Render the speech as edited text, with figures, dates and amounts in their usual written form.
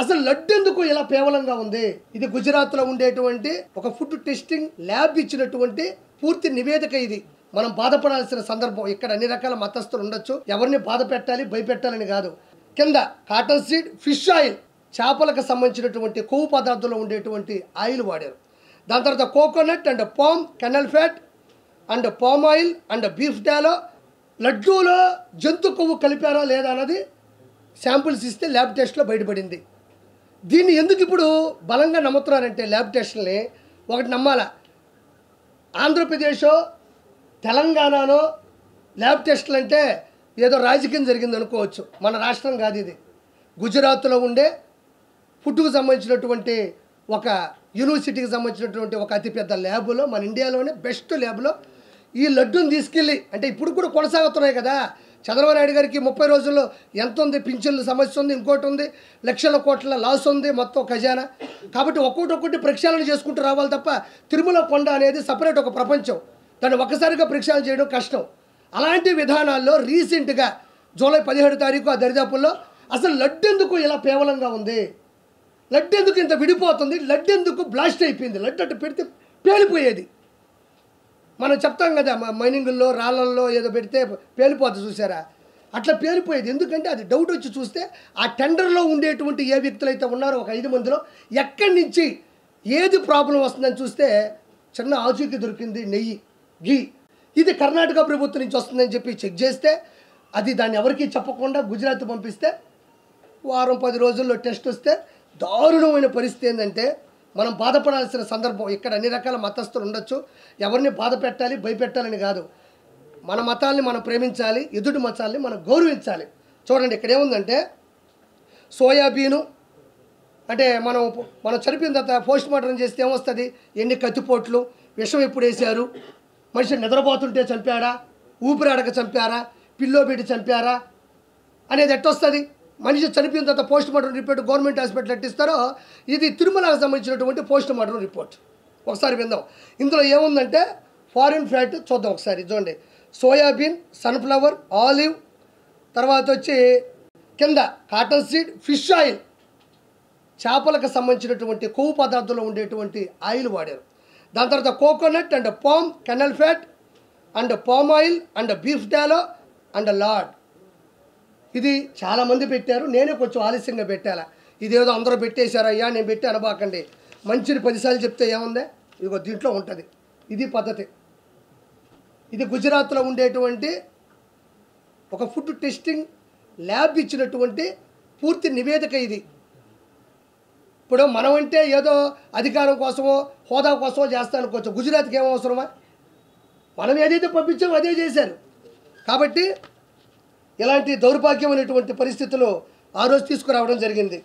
అసలు లడ్డు ఎందుకు ఇలా పేవలంగా ఉంది? ఇది గుజరాత్లో ఉండేటువంటి ఒక ఫుడ్ టెస్టింగ్ ల్యాబ్ ఇచ్చినటువంటి పూర్తి నివేదిక ఇది. మనం బాధపడాల్సిన సందర్భం. ఇక్కడ అన్ని రకాల మతస్థులు ఉండొచ్చు, ఎవరిని బాధ పెట్టాలి భయపెట్టాలని కాదు. కింద కాటన్ సీడ్, ఫిష్ ఆయిల్, చేపలకు సంబంధించినటువంటి కొవ్వు పదార్థంలో ఉండేటువంటి ఆయిల్ వాడారు. దాని తర్వాత coconut and palm kernel fat and palm oil and beef tallow, లడ్డూలో జంతు కొవ్వు కలిపారా లేదా అన్నది శాంపుల్స్ ఇస్తే ల్యాబ్ టెస్ట్లో బయటపడింది. దీన్ని ఎందుకు ఇప్పుడు బలంగా నమ్ముతున్నారంటే ల్యాబ్ టెస్ట్ని ఒకటి నమ్మాలా, ఆంధ్రప్రదేశో తెలంగాణలో ల్యాబ్ టెస్టులు అంటే ఏదో రాజకీయం జరిగింది అనుకోవచ్చు. మన రాష్ట్రం కాదు ఇది. గుజరాత్లో ఉండే ఫుడ్కు సంబంధించినటువంటి ఒక యూనివర్సిటీకి సంబంధించినటువంటి ఒక అతిపెద్ద ల్యాబులో, మన ఇండియాలోనే బెస్ట్ ల్యాబ్లో ఈ లడ్డూని తీసుకెళ్ళి, అంటే ఇప్పుడు కూడా కొనసాగుతున్నాయి కదా. చంద్రబాబు నాయుడు గారికి 30 రోజుల్లో ఎంత ఉంది, పింఛన్ల సమస్య ఉంది, ఇంకోటి ఉంది, లక్షల కోట్ల లాస్ ఉంది మొత్తం ఖజానా. కాబట్టి ఒక్కొక్కటి ప్రక్షాళన చేసుకుంటూ రావాలి తప్ప తిరుమల కొండ అనేది సపరేట్ ఒక ప్రపంచం. దాన్ని ఒక్కసారిగా ప్రక్షాళన చేయడం కష్టం. అలాంటి విధానాల్లో రీసెంట్గా జూలై 17 తారీఖు ఆ దరిదాపుల్లో అసలు లడ్డు ఎందుకు ఇలా పేవలంగా ఉంది, లడ్డు ఎందుకు ఇంత విడిపోతుంది, లడ్డు ఎందుకు బ్లాస్ట్ అయిపోయింది, లడ్డు అట్టు పెడితే పేలిపోయేది. మనం చెప్తాం కదా మైనింగుల్లో రాళ్ళల్లో ఏదో పెడితే పేలిపోతుంది చూసారా, అట్లా పేలిపోయేది. ఎందుకంటే అది డౌట్ వచ్చి చూస్తే ఆ టెండర్లో ఉండేటువంటి ఏ వ్యక్తులు అయితే ఉన్నారో ఒక 5 మందిలో ఎక్కడి నుంచి ఏది ప్రాబ్లం వస్తుందని చూస్తే చిన్న ఆచూకీ దొరికింది, నెయ్యి, ఘీ. ఇది కర్ణాటక ప్రభుత్వం నుంచి వస్తుందని చెప్పి చెక్ చేస్తే అది దాన్ని ఎవరికీ చెప్పకుండా గుజరాత్ పంపిస్తే వారం 10 రోజుల్లో టెస్ట్ వస్తే దారుణమైన పరిస్థితి ఏంటంటే మనం బాధపడాల్సిన సందర్భం. ఇక్కడ అన్ని రకాల మతస్థులు ఉండొచ్చు, ఎవరిని బాధ పెట్టాలి భయపెట్టాలని కాదు. మన మతాల్ని మనం ప్రేమించాలి, ఎదుటి మతాల్ని మనం గౌరవించాలి. చూడండి ఇక్కడ ఏముందంటే సోయాబీను అంటే మనం చనిపోయిన తర్వాత పోస్ట్ మార్టం చేస్తే ఏమొస్తుంది, ఎన్ని కత్తిపోట్లు, విషం ఎప్పుడు వేశారు, మనిషి నిద్రపోతుంటే చంపాడా, ఊపిరాడక చంపారా, పిల్లో పెట్టి చంపారా అనేది ఎట్టొస్తుంది. మనిషి చనిపోయిన తర్వాత post mortem report government hospital ఎట్టిస్తారో ఇది తిరుమలకు సంబంధించినటువంటి పోస్ట్ మార్టం రిపోర్ట్. ఒకసారి విందాం. ఇందులో ఏముందంటే ఫారిన్ ఫ్యాట్ చూద్దాం ఒకసారి. చూడండి, సోయాబీన్, సన్ఫ్లవర్, ఆలివ్, తర్వాత వచ్చి కింద కాటన్ సీడ్, ఫిష్ ఆయిల్, చేపలకు సంబంధించినటువంటి కొవ్వు పదార్థంలో ఉండేటువంటి ఆయిల్ వాడారు. దాని తర్వాత coconut and palm kernel fat and palm oil and beef tallow and lard. ఇది చాలామంది పెట్టారు, నేనే కొంచెం ఆలస్యంగా పెట్టాలా. ఇదేదో అందరూ పెట్టేశారయ్యా నేను పెట్టి అనబాకండి. మంచిని 10 సార్లు చెప్తే ఏముంది, ఇదిగో దీంట్లో ఉంటుంది. ఇది పద్ధతి. ఇది గుజరాత్లో ఉండేటువంటి ఒక ఫుడ్ టెస్టింగ్ ల్యాబ్ ఇచ్చినటువంటి పూర్తి నివేదిక ఇది. ఇప్పుడు మనం అంటే ఏదో అధికారం కోసమో హోదా కోసమో చేస్తా అనుకోవచ్చు. గుజరాత్కి ఏం అవసరమా, మనం ఏదైతే పంపించామో అదే చేశారు. కాబట్టి ఇలాంటి దౌర్భాగ్యమైనటువంటి పరిస్థితులు ఆ రోజు తీసుకురావడం జరిగింది.